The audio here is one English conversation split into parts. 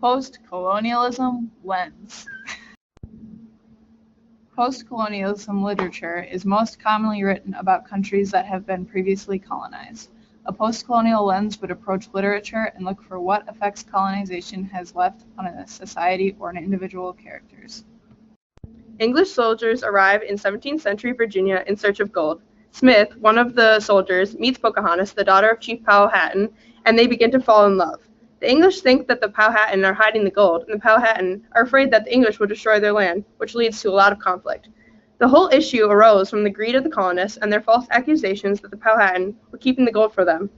Postcolonialism Lens. Postcolonialism literature is most commonly written about countries that have been previously colonized. A postcolonial lens would approach literature and look for what effects colonization has left on a society or an individual characters. English soldiers arrive in 17th century Virginia in search of gold. Smith, one of the soldiers, meets Pocahontas, the daughter of Chief Powhatan, and they begin to fall in love. The English think that the Powhatan are hiding the gold, and the Powhatan are afraid that the English will destroy their land, which leads to a lot of conflict. The whole issue arose from the greed of the colonists and their false accusations that the Powhatan were keeping the gold for them.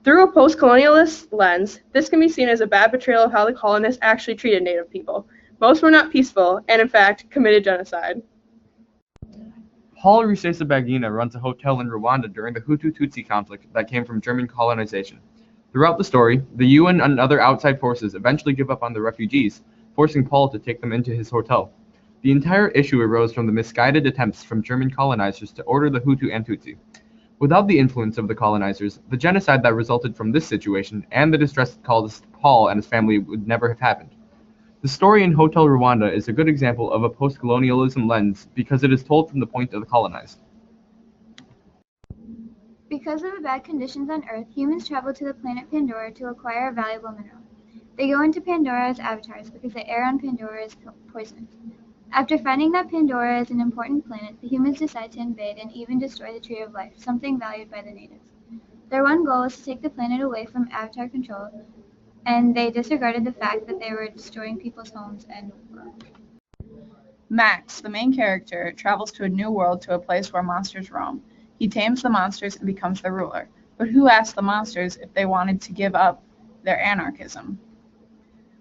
Through a post-colonialist lens, this can be seen as a bad portrayal of how the colonists actually treated Native people. Most were not peaceful, and in fact, committed genocide. Paul Rusesabagina runs a hotel in Rwanda during the Hutu-Tutsi conflict that came from German colonization. Throughout the story, the UN and other outside forces eventually give up on the refugees, forcing Paul to take them into his hotel. The entire issue arose from the misguided attempts from German colonizers to order the Hutu and Tutsi. Without the influence of the colonizers, the genocide that resulted from this situation and the distress that caused Paul and his family would never have happened. The story in Hotel Rwanda is a good example of a post-colonialism lens because it is told from the point of the colonized. Because of the bad conditions on Earth, humans travel to the planet Pandora to acquire a valuable mineral. They go into Pandora as avatars because the air on Pandora is poisoned. After finding that Pandora is an important planet, the humans decide to invade and even destroy the Tree of Life, something valued by the natives. Their one goal is to take the planet away from avatar control, and they disregarded the fact that they were destroying people's homes and world. Max, the main character, travels to a new world to a place where monsters roam. He tames the monsters and becomes their ruler. But who asked the monsters if they wanted to give up their anarchism?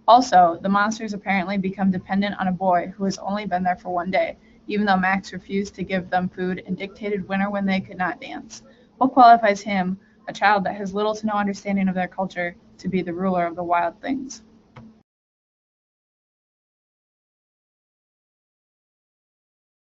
Also, the monsters apparently become dependent on a boy who has only been there for one day, even though Max refused to give them food and dictated when or when they could not dance. What qualifies him, a child that has little to no understanding of their culture, to be the ruler of the wild things?